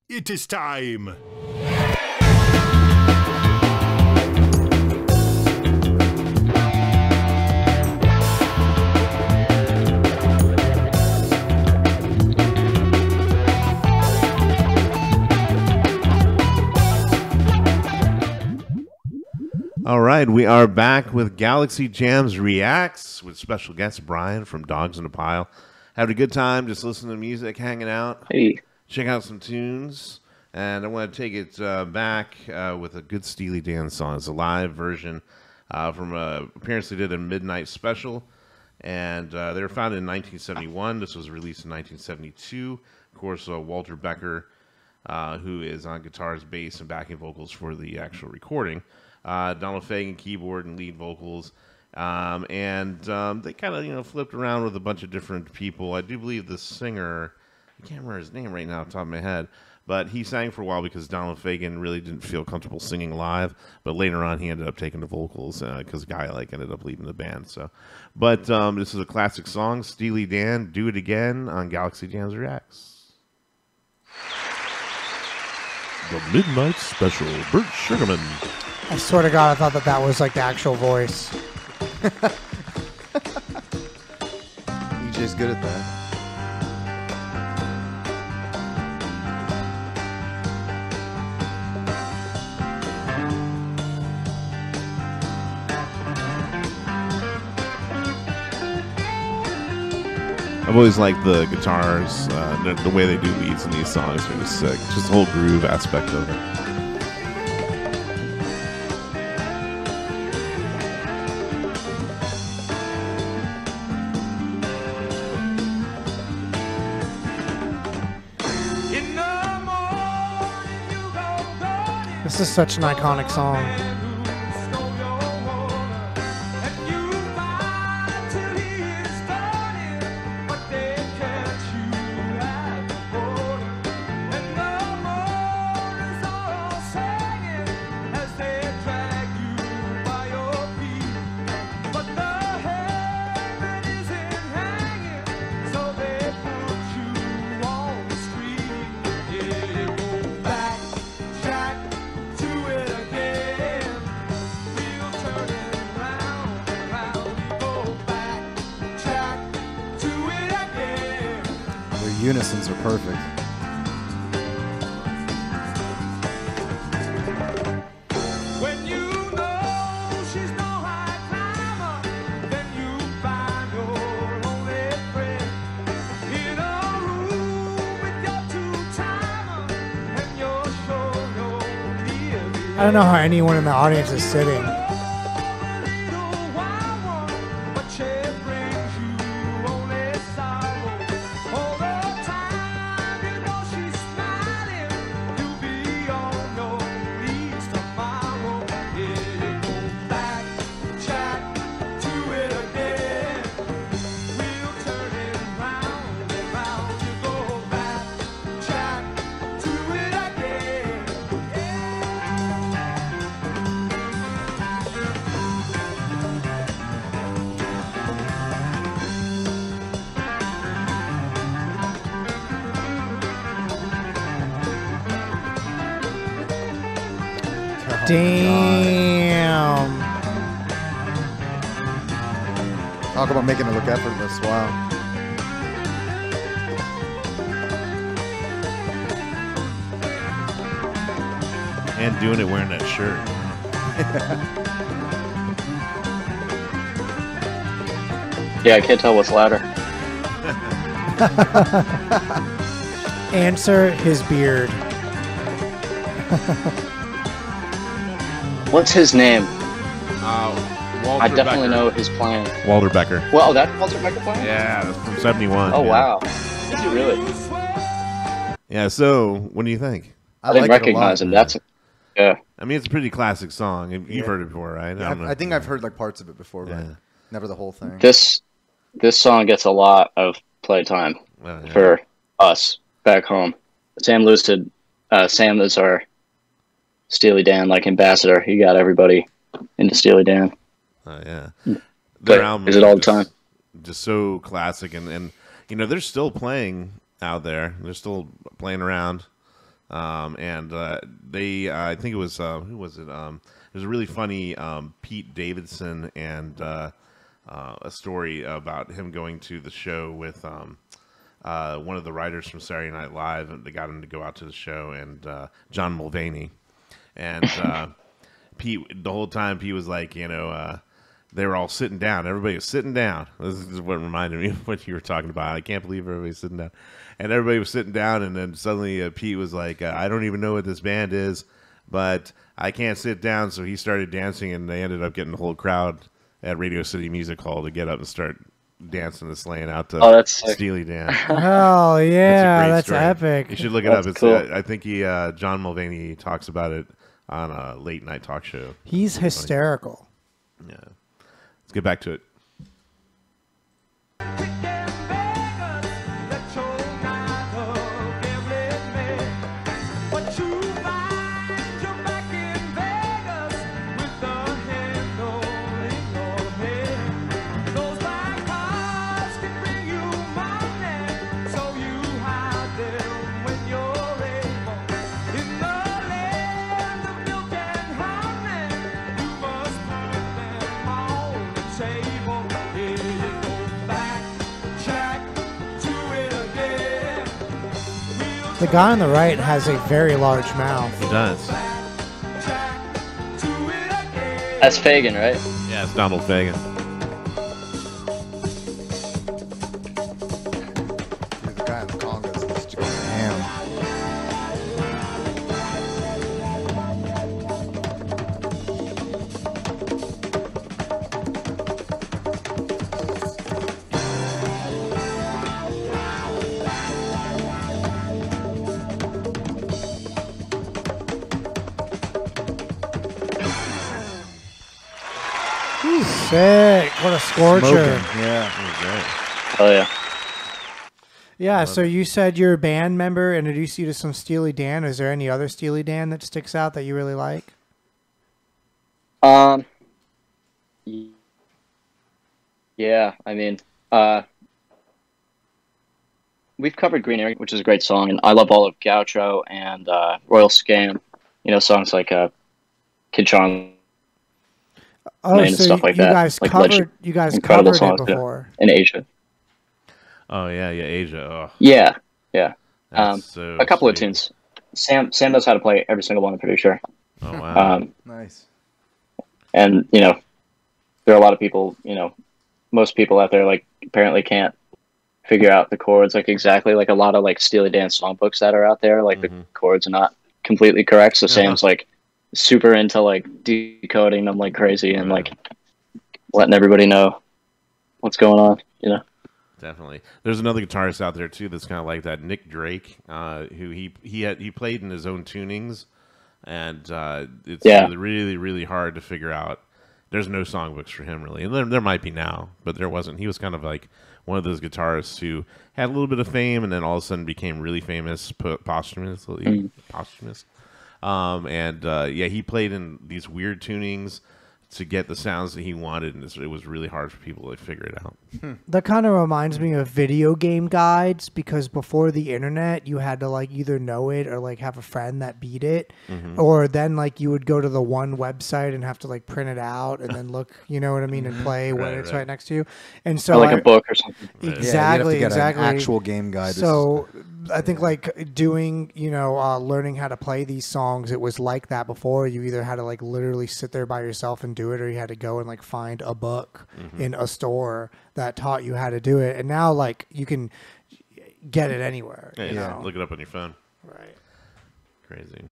It is time. All right, we are back with Galaxy Jams Reacts with special guest Brian from Dogs in a Pile. Having a good time, just listening to music, hanging out. Hey. Check out some tunes. And I want to take it back with a good Steely Dan song. It's a live version from appearance they did a midnight special. And they were founded in 1971. This was released in 1972. Of course, Walter Becker, who is on guitars, bass, and backing vocals for the actual recording. Donald Fagen, keyboard and lead vocals. And they kind of, flipped around with a bunch of different people. I do believe the singer, I can't remember his name right now off the top of my head, but he sang for a while because Donald Fagen really didn't feel comfortable singing live. But later on, he ended up taking the vocals because Guy ended up leaving the band. So, but this is a classic song, Steely Dan, "Do It Again" on Galaxy Jams Reacts. The Midnight Special, Bert Sugarman. I swear to God, I thought that was like the actual voice. EJ's good at that. I've always liked the guitars, the way they do leads in these songs are just sick. Just the whole groove aspect of it. This is such an iconic song. Unisons are perfect. When you know she's no high climber, then you find your only friend in a room with your two-timer, and you're sure you'll be I don't know how anyone in the audience is sitting. Damn. Talk about making it look effortless. Wow. And doing it wearing that shirt. Yeah, I can't tell what's louder. Answer his beard. What's his name? Walter I definitely Becker. know his playing. Walter Becker. Well, that's Walter Becker playing? Yeah, that's from 71. Oh, yeah. wow. Is he really? Yeah, so what do you think? I didn't recognize him. That's, yeah. I mean, it's a pretty classic song. You've heard it before, right? Yeah, I think I've heard like parts of it before, but never the whole thing. This song gets a lot of playtime for us back home. Sam Lewis did, Sam is our Steely Dan ambassador. He got everybody into Steely Dan. Oh yeah, But is it all the time? Just so classic, and they're still playing out there. They're still playing around. and they I think it was who was it? It was a really funny Pete Davidson and a story about him going to the show with one of the writers from Saturday Night Live, and they got him to go out to the show, and John Mulvaney, and Pete the whole time Pete was like, they were all sitting down. Everybody was sitting down. This is what reminded me of what you were talking about. I can't believe everybody's sitting down. And everybody was sitting down, and then suddenly Pete was like, I don't even know what this band is, but I can't sit down. So he started dancing, and they ended up getting the whole crowd at Radio City Music Hall to get up and start dancing and slaying out to that's sick. Steely Dan. Oh, yeah, that's story. epic. You should look it That's up. It's cool. I think John Mulvaney talks about it on a late night talk show. He's hysterical. Yeah. Let's get back to it. The guy on the right has a very large mouth. He does. That's Fagan, right? Yeah, it's Donald Fagen. Dude, the guy in the congas is just going ham. He's sick. What a scorcher. Smoking. Yeah. Oh yeah. Yeah, so you said you're a band member, introduced you to some Steely Dan. Is there any other Steely Dan that sticks out that you really like? Yeah, I mean, we've covered Green Area, which is a great song, and I love all of Gaucho and Royal Scam. Songs like Kid Charm Oh, and so stuff like you that. guys Like covered you guys incredible covered it songs, yeah. before. in Asia. Oh yeah, Asia. Oh, Yeah. that's so A couple of sweet. tunes. Sam knows how to play every single one, I'm pretty sure. Oh wow. Nice. And there are a lot of people, most people out there like apparently can't figure out the chords like exactly, like a lot of like Steely Dan songbooks that are out there, like the chords are not completely correct. So Sam's like super into like decoding them like crazy and like letting everybody know what's going on, Definitely. There's another guitarist out there too that's kind of like that, Nick Drake, who he played in his own tunings, and it's really, really hard to figure out. There's no songbooks for him really, and there might be now, but there wasn't. He was kind of like one of those guitarists who had a little bit of fame and then all of a sudden became really famous posthumously. He played in these weird tunings to get the sounds that he wanted, and it was really hard for people to figure it out. That kind of reminds me of video game guides, because before the internet, you had to like either know it or like have a friend that beat it, or then like you would go to the one website and have to like print it out and then look, you know what I mean, and play when it's right next to you. And so or like a book or something. Exactly, yeah, exactly. An actual game guide. So I think like doing, learning how to play these songs, it was like that before. You either had to like literally sit there by yourself and do it, or you had to go and like find a book in a store that taught you how to do it. And now like you can get it anywhere. Yeah, look it up on your phone. Right. Crazy.